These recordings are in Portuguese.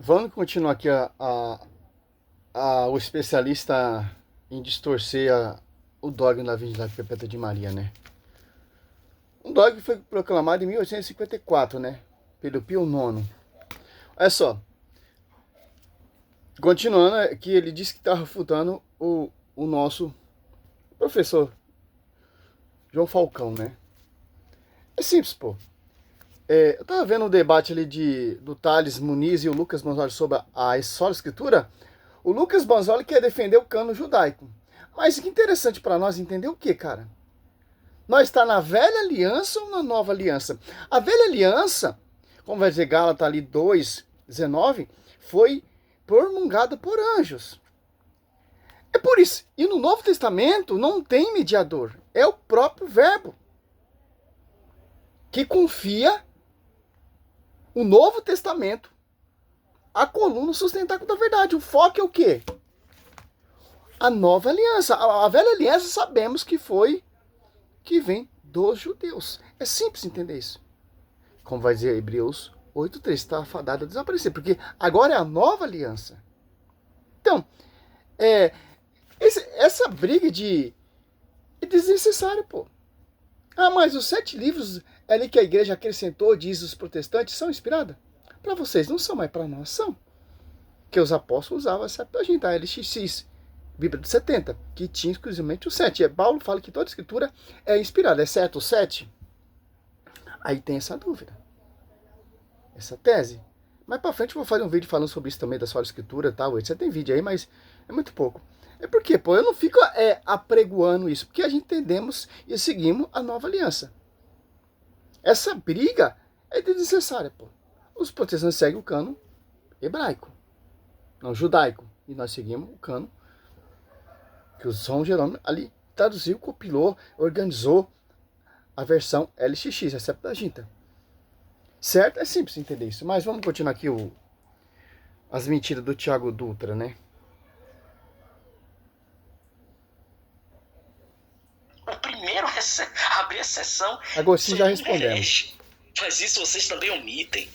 Vamos continuar aqui o especialista em distorcer o dogma da Virgindade Perpétua de Maria, né? Um dogma que foi proclamado em 1854, né? Pelo Pio IX. Olha só, continuando aqui, ele disse que está refutando o nosso professor João Falcão, né? É simples, pô. Eu tava vendo um debate ali do Thales Muniz e o Lucas Manzoli sobre a Sola Escritura. O Lucas Manzoli quer defender o cano judaico. Mas que interessante para nós entender o que, cara? Nós está na velha aliança ou na nova aliança? A velha aliança, como vai dizer Gálatas ali 2:19, foi promulgada por anjos. É por isso. E no Novo Testamento não tem mediador. É o próprio Verbo que confia o Novo Testamento, a coluna sustentáculo da verdade. O foco é o quê? A nova aliança. A velha aliança sabemos que vem dos judeus. É simples entender isso. Como vai dizer Hebreus 8:3, está fadada a desaparecer, porque agora é a nova aliança. Então, essa briga é desnecessária, pô. Ah, mas os 7 livros ali que a igreja acrescentou, diz os protestantes, são inspirados? Para vocês não são, mas para nós são. Que os apóstolos usavam a Septuaginta, a LXX, Bíblia de 70, que tinha exclusivamente o 7. E Paulo fala que toda escritura é inspirada, é certo o 7? Aí tem essa dúvida, essa tese. Mais pra frente eu vou fazer um vídeo falando sobre isso também, da sua escritura e tal. Você tem vídeo aí, mas é muito pouco. É porque, pô, eu não fico apregoando isso, porque a gente entendemos e seguimos a nova aliança. Essa briga é desnecessária, pô. Os protestantes seguem o cano hebraico, não judaico, e nós seguimos o cano que o São Jerônimo ali traduziu, compilou, organizou a versão LXX, a Septuaginta. Certo? É simples entender isso. Mas vamos continuar aqui as mentiras do Tiago Dutra, né? O primeiro a abrir exceção Agostinho já seria um respondemos. herege. Mas isso vocês também omitem.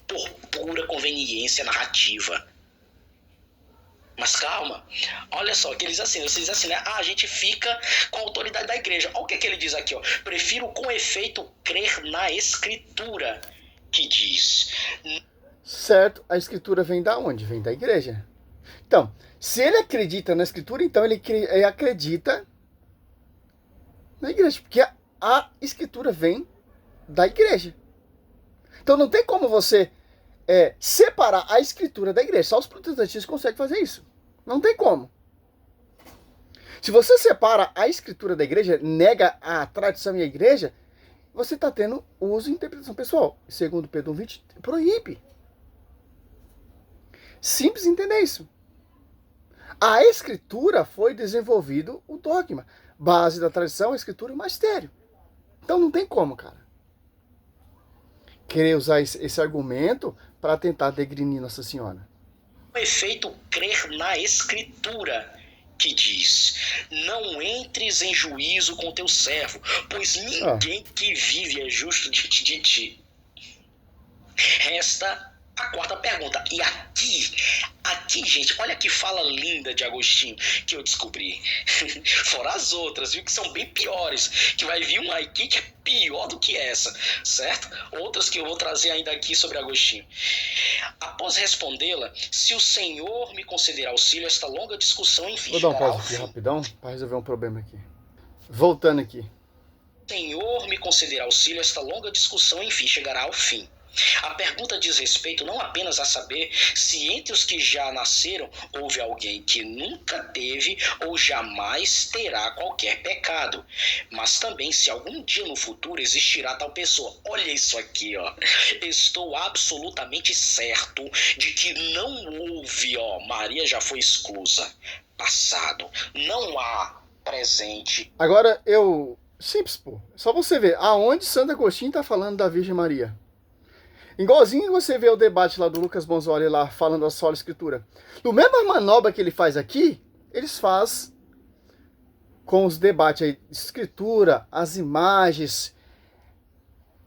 Por pura conveniência narrativa. Mas calma, olha só, que eles assinam, vocês assinam, né? A gente fica com a autoridade da igreja. Olha o que ele diz aqui, ó. Prefiro com efeito crer na escritura, que diz. Certo, a escritura vem da onde? Vem da igreja. Então, se ele acredita na escritura, então ele acredita na igreja, porque a escritura vem da igreja. Então não tem como você separar a escritura da igreja. Só os protestantes conseguem fazer isso. Não tem como. Se você separa a escritura da igreja, nega a tradição e a igreja, você está tendo uso e interpretação pessoal. Segundo Pedro 1:20, proíbe. Simples entender isso. A escritura foi desenvolvido o dogma. Base da tradição, a escritura e o magistério. Então não tem como, cara, querer usar esse argumento para tentar degrinir Nossa Senhora. Com efeito crer na escritura, que diz, não entres em juízo com teu servo, pois ninguém que vive é justo diante de ti. Resta a quarta pergunta. E aqui, gente, olha que fala linda de Agostinho que eu descobri. Fora as outras, viu, que são bem piores. Que vai vir uma aqui que é pior do que essa, certo? Outras que eu vou trazer ainda aqui sobre Agostinho. Após respondê-la, se o Senhor me conceder auxílio, esta longa discussão, enfim, vou dar uma pausa aqui rapidão para resolver um problema aqui. Voltando aqui. Senhor me conceder auxílio, esta longa discussão, enfim, chegará ao fim. A pergunta diz respeito não apenas a saber se entre os que já nasceram houve alguém que nunca teve ou jamais terá qualquer pecado, mas também se algum dia no futuro existirá tal pessoa. Olha isso aqui, ó. Estou absolutamente certo de que não houve, ó, Maria já foi exclusa. Passado. Não há presente. Agora simples, pô. Só você ver aonde Santo Agostinho tá falando da Virgem Maria. Igualzinho você vê o debate lá do Lucas Manzoli lá falando da sola escritura. No mesma manobra que ele faz aqui, eles fazem com os debates aí, escritura, as imagens.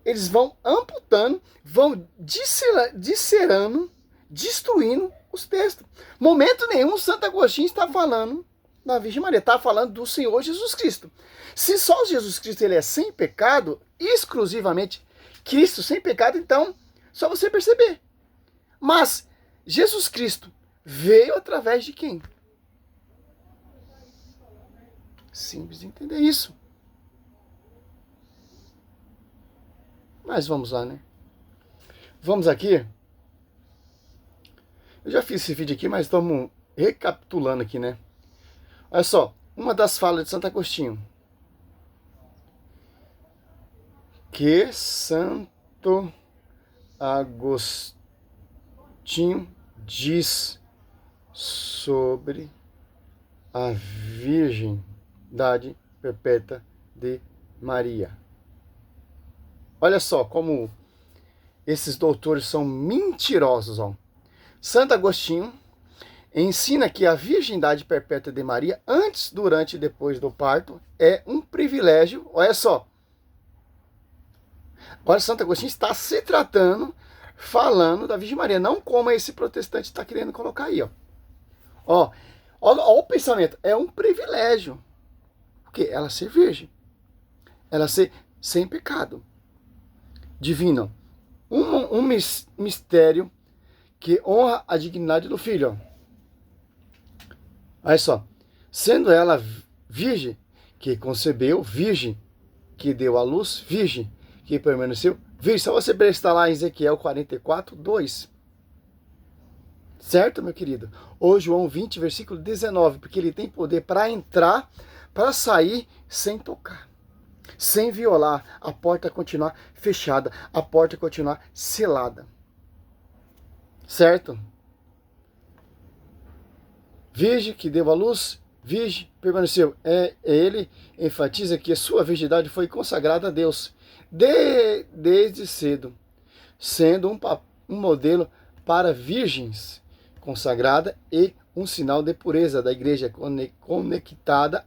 Eles vão amputando, vão disserando destruindo os textos. Momento nenhum Santo Agostinho está falando da Virgem Maria, está falando do Senhor Jesus Cristo. Se só Jesus Cristo ele é sem pecado, exclusivamente Cristo sem pecado, então só você perceber. Mas Jesus Cristo veio através de quem? Simples de entender isso. Mas vamos lá, né? Vamos aqui. Eu já fiz esse vídeo aqui, mas estamos recapitulando aqui, né? Olha só, uma das falas de Santo Agostinho. Que Santo Agostinho diz sobre a virgindade perpétua de Maria. Olha só como esses doutores são mentirosos, ó. Santo Agostinho ensina que a virgindade perpétua de Maria, antes, durante e depois do parto, é um privilégio. Olha só. Agora Santo Agostinho está se tratando, falando da Virgem Maria, não como esse protestante está querendo colocar aí, ó. Ó, o pensamento, é um privilégio. Porque ela ser virgem. Ela ser sem pecado. Divino. Um mistério que honra a dignidade do filho. Olha só. Sendo ela virgem, que concebeu, virgem, que deu à luz, virgem, que permaneceu virgem. Só você prestar lá em Ezequiel 44, 2. Certo, meu querido? Ou João 20, versículo 19. Porque ele tem poder para entrar, para sair, sem tocar. Sem violar, a porta continuar fechada, a porta continuar selada. Certo? Virgem que deu à luz, virgem permaneceu. Ele enfatiza que a sua virgindade foi consagrada a Deus desde cedo, sendo um modelo para virgens consagrada e um sinal de pureza da igreja conectada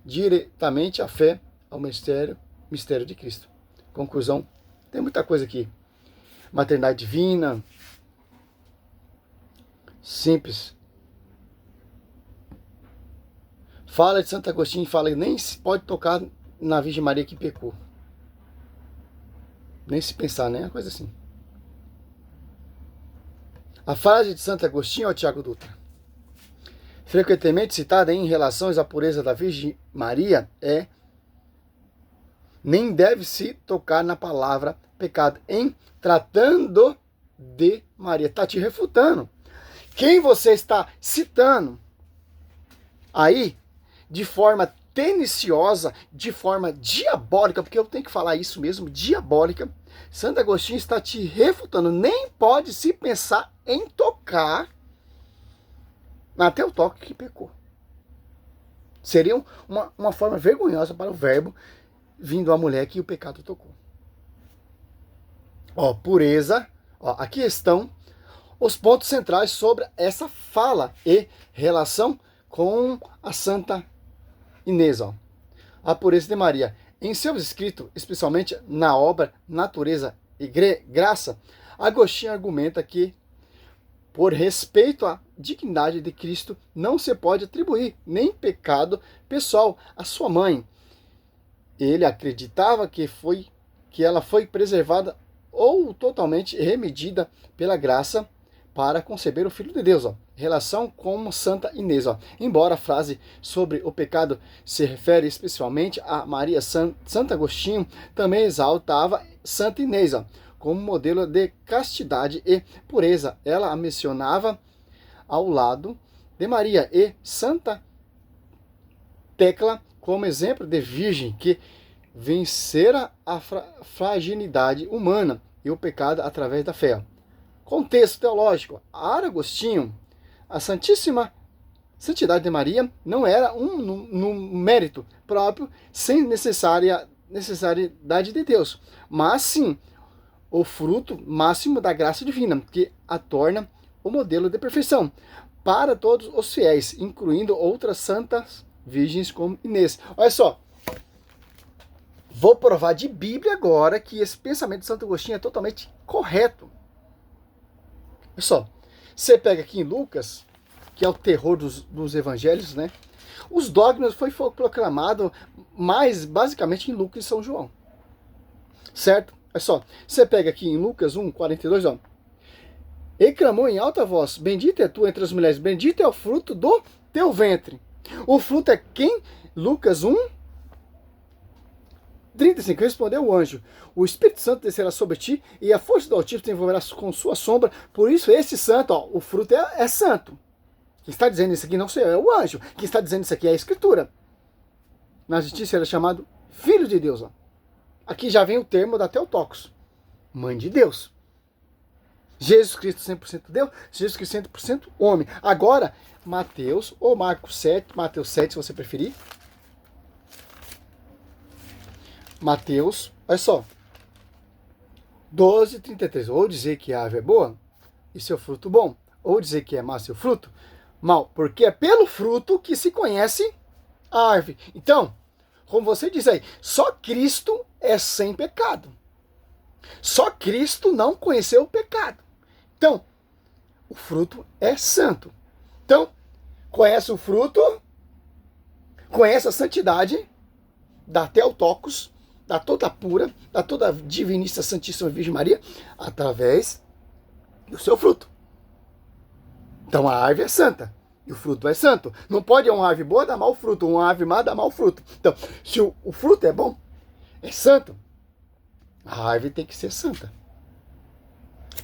diretamente à fé, ao mistério de Cristo. Conclusão, tem muita coisa aqui. Maternidade divina, simples. Fala de Santo Agostinho, fala que nem se pode tocar na Virgem Maria que pecou. Nem se pensar, né? Uma coisa assim. A frase de Santo Agostinho, ó Tiago Dutra, frequentemente citada em relação à pureza da Virgem Maria, nem deve se tocar na palavra pecado, em tratando de Maria. Está te refutando. Quem você está citando aí, de forma teniciosa, de forma diabólica, porque eu tenho que falar isso mesmo, diabólica, Santo Agostinho está te refutando. Nem pode se pensar em tocar até o toque que pecou. Seria uma forma vergonhosa para o verbo vindo a mulher que o pecado tocou. Ó, pureza. Ó, aqui estão os pontos centrais sobre essa fala e relação com a Santa Inês. Ó. A pureza de Maria. Em seus escritos, especialmente na obra Natureza e Graça, Agostinho argumenta que, por respeito à dignidade de Cristo, não se pode atribuir nem pecado pessoal à sua mãe. Ele acreditava que ela foi preservada ou totalmente remedida pela graça para conceber o Filho de Deus. Ó. Relação com Santa Inês. Ó. Embora a frase sobre o pecado se refere especialmente a Maria, Santo Agostinho também exaltava Santa Inês como modelo de castidade e pureza. Ela a mencionava ao lado de Maria e Santa Tecla como exemplo de virgem que vencera a fragilidade humana e o pecado através da fé. Contexto teológico. Para Agostinho, a Santíssima Santidade de Maria não era um mérito próprio sem necessidade de Deus, mas sim o fruto máximo da graça divina, que a torna o modelo de perfeição para todos os fiéis, incluindo outras santas virgens como Inês. Olha só, vou provar de Bíblia agora que esse pensamento de Santo Agostinho é totalmente correto. Olha só, Você pega aqui em Lucas, que é o terror dos evangelhos, né? Os dogmas foi proclamado mais basicamente em Lucas e São João. Certo? Olha só, você pega aqui em Lucas 1, 42, ó. E clamou em alta voz: bendita é tu entre as mulheres, bendito é o fruto do teu ventre. O fruto é quem? Lucas 1, 35. Respondeu o anjo: o Espírito Santo descerá sobre ti e a força do Altíssimo te envolverá com sua sombra. Por isso esse santo, ó, o fruto é santo. Quem está dizendo isso aqui não sei, é o anjo. Quem está dizendo isso aqui é a Escritura. Na justiça era chamado Filho de Deus. Ó. Aqui já vem o termo da Theotokos, Mãe de Deus. Jesus Cristo 100% Deus, Jesus Cristo 100% homem. Agora, Mateus, ou Marcos 7, Mateus 7 se você preferir. Mateus, olha só. 12:33. Ou dizer que a árvore é boa e seu fruto bom, ou dizer que é má seu fruto mal, porque é pelo fruto que se conhece a árvore. Então, como você diz aí, só Cristo é sem pecado. Só Cristo não conheceu o pecado. Então, o fruto é santo. Então, conhece o fruto, conhece a santidade da Theotokos, da toda pura, da toda divinista Santíssima Virgem Maria, através do seu fruto. Então a árvore é santa e o fruto é santo. Não pode uma árvore boa dar mau fruto, uma árvore má dar mau fruto. Então, se o fruto é bom, é santo, a árvore tem que ser santa,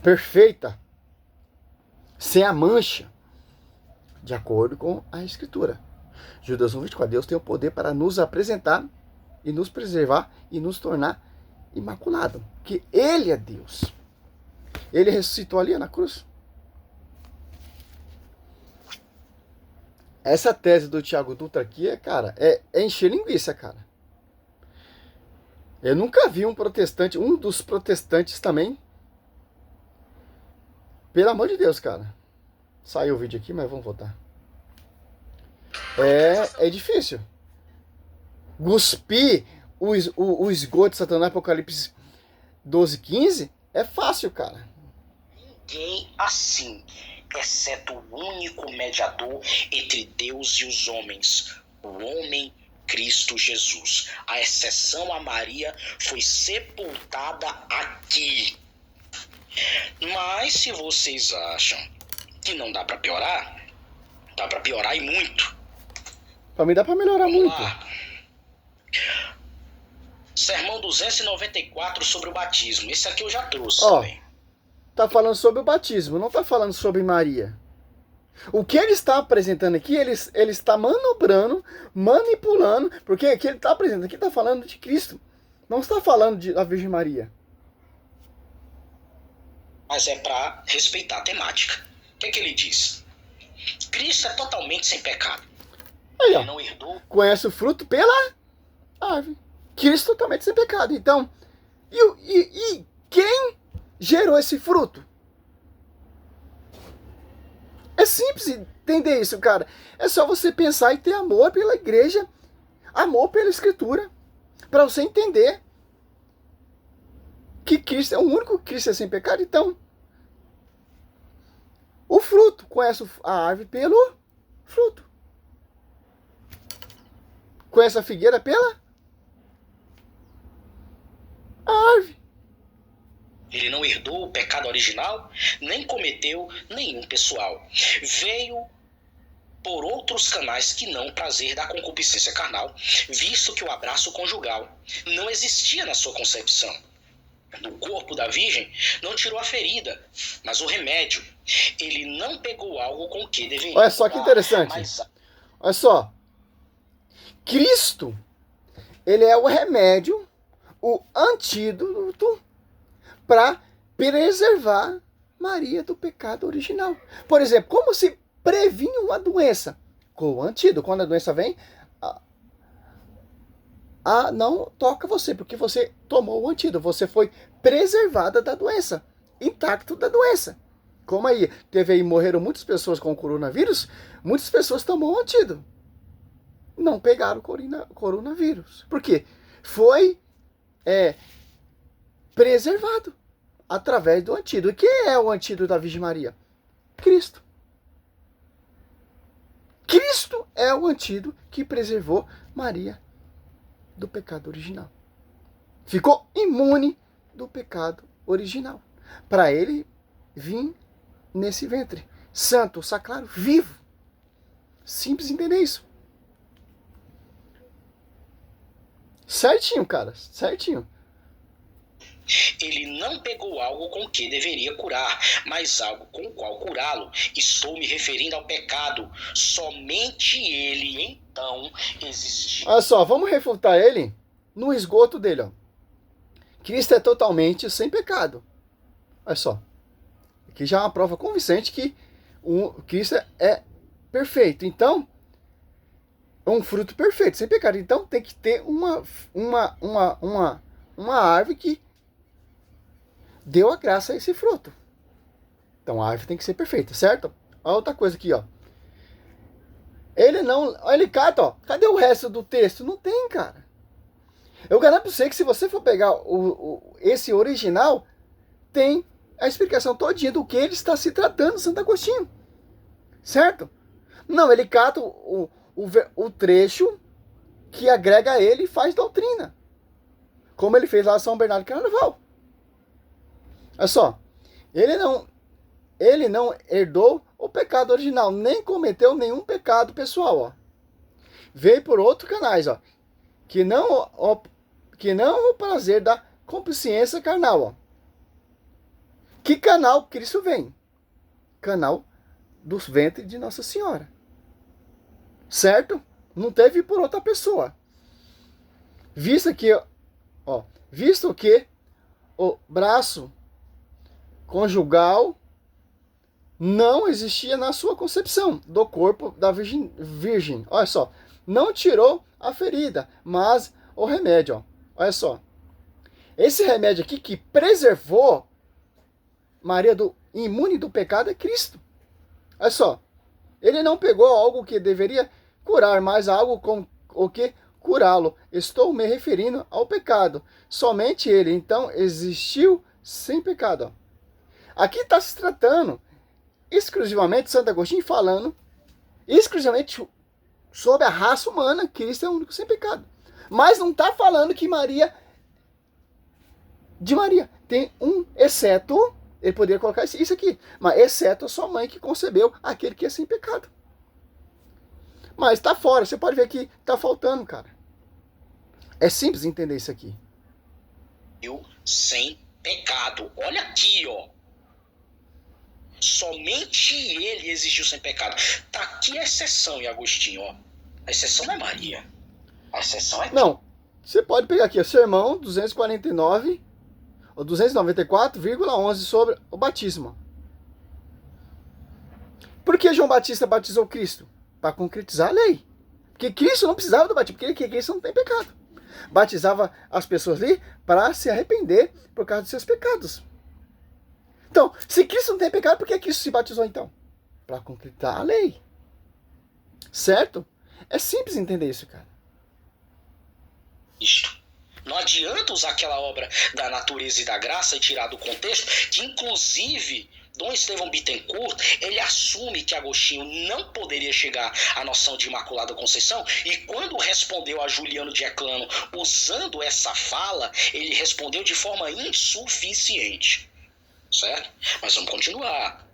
perfeita, sem a mancha, de acordo com a Escritura. Judas 1:24. Deus tem o poder para nos apresentar e nos preservar e nos tornar imaculado, que Ele é Deus. Ele ressuscitou ali na cruz. Essa tese do Tiago Dutra aqui, cara, é encher linguiça, cara. Eu nunca vi um protestante, um dos protestantes também. Pelo amor de Deus, cara. Saiu o vídeo aqui, mas vamos voltar. É difícil. Cuspir o esgoto de Satanás, Apocalipse 12:15, é fácil, cara. Ninguém assim, exceto o único mediador entre Deus e os homens, o homem Cristo Jesus. A exceção a Maria foi sepultada aqui. Mas se vocês acham que não dá para piorar, dá para piorar e muito. Pra mim dá pra melhorar Vamos muito. lá. Sermão 294 sobre o batismo. Esse aqui eu já trouxe também. Tá falando sobre o batismo, não tá falando sobre Maria. O que ele está apresentando aqui, ele está manobrando, manipulando, porque o que ele está apresentando aqui está falando de Cristo. Não está falando da Virgem Maria. Mas é para respeitar a temática. O que é que ele diz? Cristo é totalmente sem pecado. Aí, Ele ó. não herdou. Conhece o fruto pela árvore. Cristo totalmente sem pecado. Então, e quem gerou esse fruto? É simples entender isso, cara. É só você pensar e ter amor pela igreja, amor pela Escritura, para você entender que Cristo é o único Cristo é sem pecado. Então, o fruto, conhece a árvore pelo fruto. Conhece a figueira pela árvore. Ele não herdou o pecado original, nem cometeu nenhum pessoal. Veio por outros canais que não o prazer da concupiscência carnal, visto que o abraço conjugal não existia na sua concepção. Do corpo da virgem não tirou a ferida, mas o remédio. Ele não pegou algo com que deveria. Olha só que interessante. Olha só. Cristo, ele é o remédio, o antídoto para preservar Maria do pecado original. Por exemplo, como se previnha uma doença? Com o antídoto. Quando a doença vem, não toca você, porque você tomou o antídoto. Você foi preservada da doença, intacto da doença. Como aí, morreram muitas pessoas com o coronavírus, muitas pessoas tomou o antídoto. Não pegaram o coronavírus. Por quê? Foi preservado através do antídoto. O que é o antídoto da Virgem Maria? Cristo. Cristo é o antídoto que preservou Maria do pecado original. Ficou imune do pecado original. Para ele vir nesse ventre santo, sacrário, vivo. Simples entender isso. Certinho, cara. Certinho. Ele não pegou algo com que deveria curar, mas algo com o qual curá-lo. Estou me referindo ao pecado. Somente ele, então, existiu. Olha só, vamos refutar ele no esgoto dele, ó. Cristo é totalmente sem pecado. Olha só. Aqui já é uma prova convincente que o Cristo é perfeito. Então, é um fruto perfeito, sem pecado. Então, tem que ter uma árvore que deu a graça a esse fruto. Então, a árvore tem que ser perfeita, certo? Olha outra coisa aqui, ó. Ele cata, ó. Cadê o resto do texto? Não tem, cara. Eu garanto pra você que se você for pegar esse original, tem a explicação todinha do que ele está se tratando, Santo Agostinho. Certo? Não, ele cata o trecho que agrega a ele e faz doutrina. Como ele fez lá em São Bernardo de Carnaval. Olha só. Ele não herdou o pecado original, nem cometeu nenhum pecado pessoal, ó. Veio por outros canais, ó. Que não o prazer da consciência carnal, ó. Que canal Cristo vem? Canal do ventre de Nossa Senhora. Certo? Não teve por outra pessoa. Visto que o braço conjugal não existia na sua concepção do corpo da virgem. Olha só. Não tirou a ferida, mas o remédio, ó. Olha só. Esse remédio aqui que preservou Maria imune do pecado é Cristo. Olha só. Ele não pegou algo que deveria curar, mas algo com o que curá-lo. Estou me referindo ao pecado. Somente ele, então, existiu sem pecado. Ó. Aqui está se tratando exclusivamente, Santo Agostinho falando exclusivamente sobre a raça humana. Cristo é o único sem pecado. Mas não está falando que Maria tem um exceto. Ele poderia colocar isso aqui. Mas exceto a sua mãe que concebeu aquele que é sem pecado. Mas está fora. Você pode ver que está faltando, cara. É simples entender isso aqui. Sem pecado. Olha aqui, ó. Somente ele existiu sem pecado. Tá aqui a exceção em Agostinho, ó. A exceção não é Maria. A exceção é... Não. Você pode pegar aqui, ó, sermão 249... ou 294,11 sobre o batismo. Por que João Batista batizou Cristo? Para concretizar a lei. Porque Cristo não precisava do batismo, porque Cristo não tem pecado. Batizava as pessoas ali para se arrepender por causa dos seus pecados. Então, se Cristo não tem pecado, por que Cristo se batizou então? Para concretizar a lei. Certo? É simples entender isso, cara. Isto. Não adianta usar aquela obra da natureza e da graça e tirar do contexto, que inclusive Dom Estevão Bittencourt, ele assume que Agostinho não poderia chegar à noção de Imaculada Conceição, e quando respondeu a Juliano de Eclano usando essa fala, ele respondeu de forma insuficiente. Certo? Mas vamos continuar.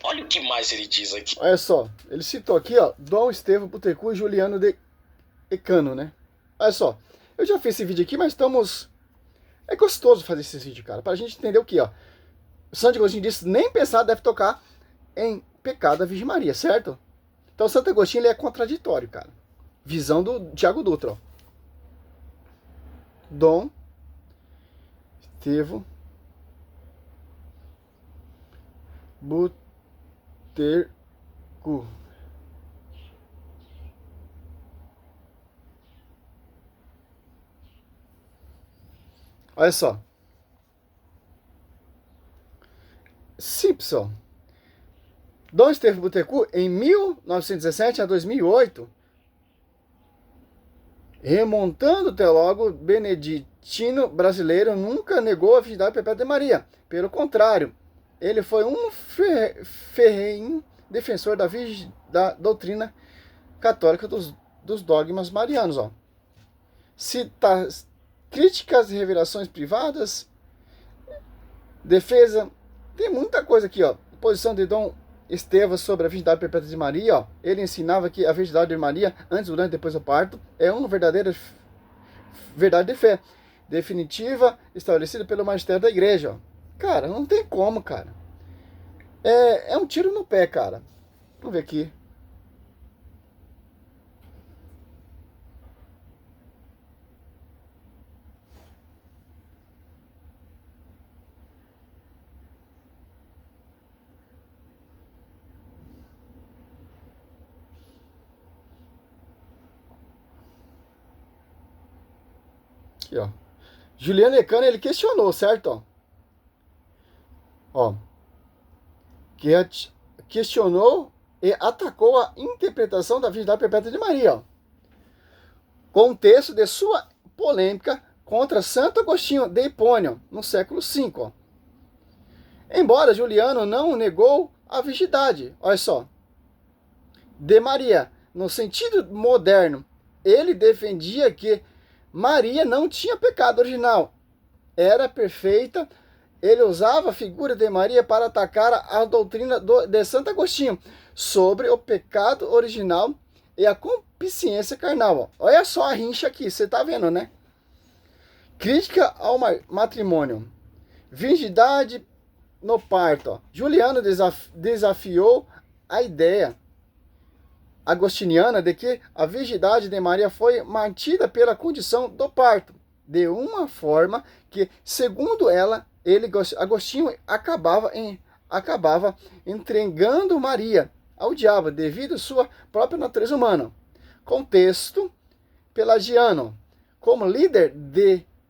Olha o que mais ele diz aqui. Olha só, ele citou aqui, ó, Dom Estevão Bittencourt e Juliano de Eclano, né? Olha só. Eu já fiz esse vídeo aqui, mas estamos... É gostoso fazer esse vídeo, cara. Pra gente entender o que, ó. O Santo Agostinho disse, nem pensar deve tocar em pecado da Virgem Maria, certo? Então o Santo Agostinho ele é contraditório, cara. Visão do Tiago Dutra, ó. Dom Estevão Bittencourt. Olha só. Simpson. Dom Estevão Bittencourt, em 1917 a 2008, remontando o teólogo beneditino brasileiro, nunca negou a virgindade perpétua de Maria. Pelo contrário, ele foi um ferrenho defensor da doutrina católica dos dogmas marianos. Ó. Cita críticas e revelações privadas, defesa, tem muita coisa aqui. Ó. Posição de Dom Estevão sobre a virgindade perpétua de Maria. Ó. Ele ensinava que a virgindade de Maria, antes, durante e depois do parto, é uma verdadeira verdade de fé definitiva, estabelecida pelo magistério da igreja. Ó. Cara, não tem como, cara. É um tiro no pé, cara. Vamos ver aqui. Aqui, ó. Juliano Lecano, ele questionou, certo? Ó. Que questionou e atacou a interpretação da virgindade perpétua de Maria. Ó. Contexto de sua polêmica contra Santo Agostinho de Hipônio, no século V. Ó. Embora Juliano não negou a virgindade, olha só, de Maria, no sentido moderno, ele defendia que Maria não tinha pecado original, era perfeita. Ele usava a figura de Maria para atacar a doutrina de Santo Agostinho sobre o pecado original e a concupiscência carnal. Ó. Olha só a rincha aqui, você tá vendo, né? Crítica ao matrimônio. Virgindade no parto. Ó. Juliano desafiou a ideia agostiniana de que a virgindade de Maria foi mantida pela condição do parto, de uma forma que, segundo ela, Agostinho acabava entregando Maria ao diabo devido à sua própria natureza humana. Contexto pelagiano. Como líder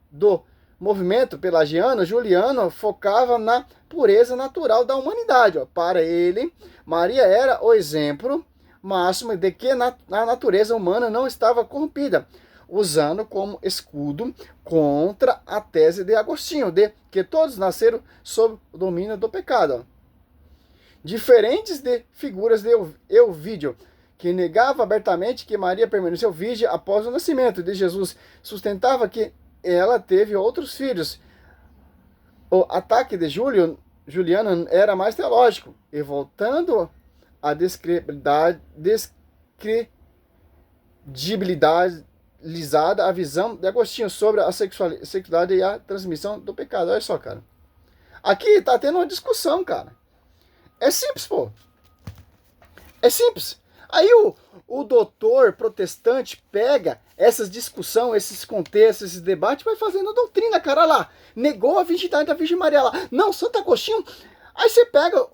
do movimento pelagiano, Juliano focava na pureza natural da humanidade. Ó. Para ele, Maria era o exemplo máximo de que a natureza humana não estava corrompida, usando como escudo contra a tese de Agostinho, de que todos nasceram sob o domínio do pecado. Diferentes de figuras de Elvídio, que negava abertamente que Maria permaneceu virgem após o nascimento de Jesus, sustentava que ela teve outros filhos. O ataque de Juliano era mais teológico, e voltando à descredibilidade a visão de Agostinho sobre a sexualidade e a transmissão do pecado. Olha só, cara. Aqui tá tendo uma discussão, cara. É simples, pô. É simples. Aí o doutor protestante pega essas discussões, esses contextos, esses debates, vai fazendo doutrina, cara, lá. Negou a virgindade da Virgem Maria lá. Não, Santo Agostinho. Aí você pega,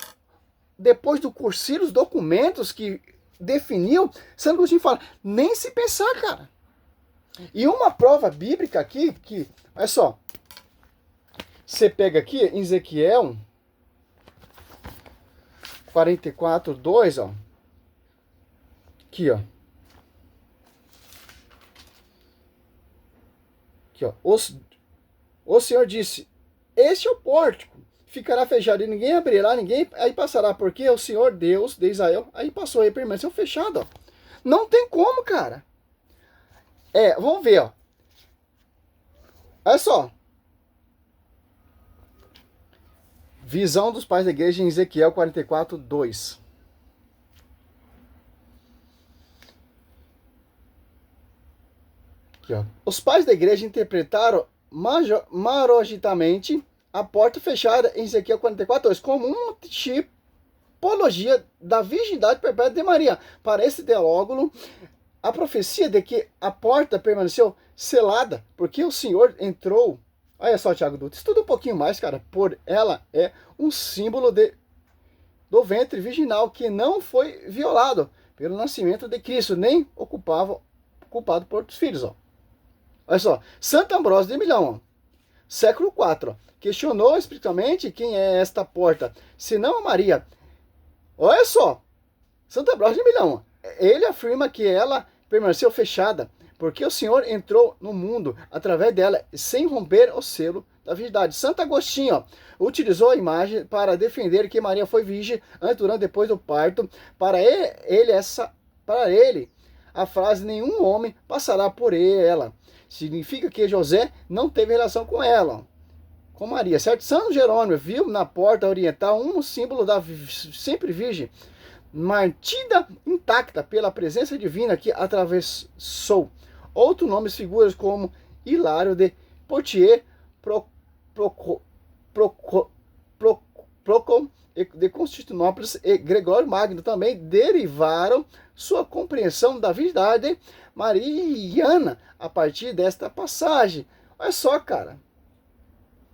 depois do cursilho, os documentos que definiu, Santo Agostinho fala, nem se pensar, cara. E uma prova bíblica aqui, que, olha só, você pega aqui em Ezequiel 44:2, ó. Aqui, ó. Aqui, ó. O Senhor disse, este é o pórtico, ficará fechado e ninguém abrirá, ninguém aí passará, porque o Senhor Deus de Israel aí passou, aí permaneceu fechado, ó. Não tem como, cara. Vamos ver, ó. Olha só. Visão dos pais da igreja em Ezequiel 44:2. Aqui, ó. Os pais da igreja interpretaram marogitamente a porta fechada em Ezequiel 44:2 como uma tipologia da virgindade perpétua de Maria. Para esse teólogo, a profecia de que a porta permaneceu selada, porque o Senhor entrou. Olha só, Tiago Dutra, estuda um pouquinho mais, cara. Por ela é um símbolo do ventre virginal que não foi violado pelo nascimento de Cristo, nem ocupado por outros filhos. Ó. Olha só, Santo Ambrósio de Milão, ó, século IV, ó, questionou espiritualmente quem é esta porta, senão a Maria. Olha só, Santo Ambrósio de Milão, ó, ele afirma que ela permaneceu fechada, porque o Senhor entrou no mundo através dela, sem romper o selo da virgindade. Santo Agostinho, ó, utilizou a imagem para defender que Maria foi virgem antes, durante e depois do parto. Para ele, a frase nenhum homem passará por ela significa que José não teve relação com ela, com Maria, certo? São Jerônimo viu na porta oriental um símbolo da sempre virgem, mantida intacta pela presença divina que atravessou. Outros nomes figuras como Hilário de Poitiers, Procon de Constantinopla e Gregório Magno também derivaram sua compreensão da virgindade mariana a partir desta passagem. Olha só, cara.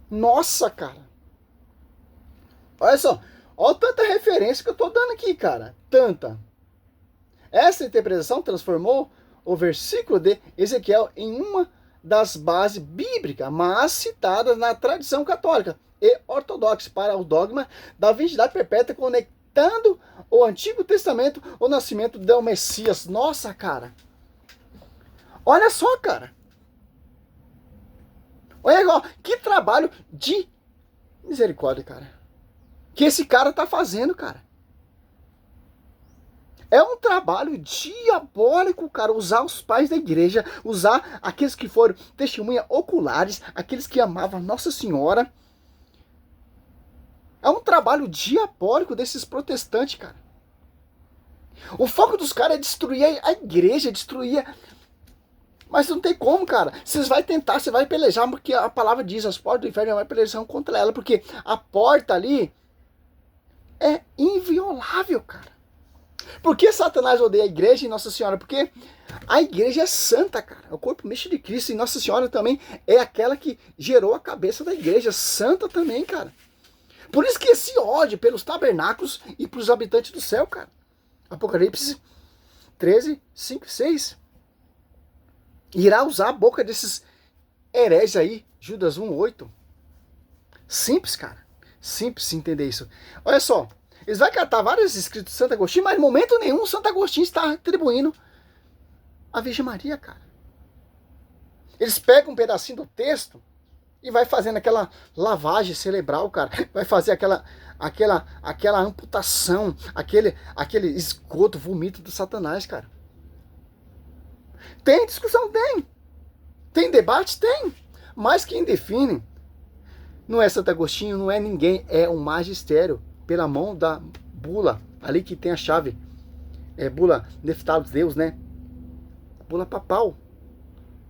Nossa, cara. Olha só. Olha tanta referência que eu tô dando aqui, cara. Tanta. Essa interpretação transformou o versículo de Ezequiel em uma das bases bíblicas mais citadas na tradição católica e ortodoxa para o dogma da virgindade perpétua, conectando o Antigo Testamento ao nascimento do Messias. Nossa, cara. Olha só, cara. Olha igual, que trabalho de misericórdia, cara. Que esse cara tá fazendo, cara. É um trabalho diabólico, cara, usar os pais da igreja, usar aqueles que foram testemunhas oculares, aqueles que amavam Nossa Senhora. É um trabalho diabólico desses protestantes, cara. O foco dos caras é destruir a igreja, destruir... Mas não tem como, cara. Vocês vão tentar, você vai pelejar, porque a palavra diz, as portas do inferno vai pelejar contra ela, porque a porta ali é inviolável, cara. Por que Satanás odeia a igreja e Nossa Senhora? Porque a igreja é santa, cara. É o corpo místico de Cristo. E Nossa Senhora também é aquela que gerou a cabeça da igreja. Santa também, cara. Por isso que esse ódio pelos tabernáculos e pelos habitantes do céu, cara. Apocalipse 13, 5 e 6. Irá usar a boca desses hereges aí. Judas 1, 8. Simples, cara. Simples entender isso. Olha só. Eles vão catar vários escritos de Santo Agostinho, mas em momento nenhum Santo Agostinho está atribuindo a Virgem Maria, cara. Eles pegam um pedacinho do texto e vai fazendo aquela lavagem cerebral, cara. Vai fazer aquela amputação, aquele esgoto, vomito do Satanás, cara. Tem discussão? Tem. Tem debate? Tem. Mas quem define não é Santo Agostinho, não é ninguém, é o magistério. Pela mão da bula, ali que tem a chave, bula Neftalos Deus, né? Bula papal,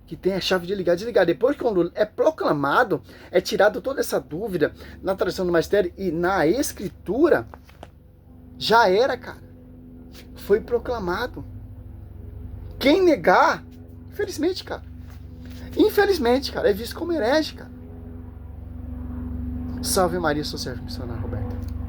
que tem a chave de ligar e desligar. Depois, quando é proclamado, é tirado toda essa dúvida na tradição do magistério e na escritura, já era, cara. Foi proclamado. Quem negar, infelizmente, cara, é visto como herege, cara. Salve Maria, sou Sérgio Missionário Roberto.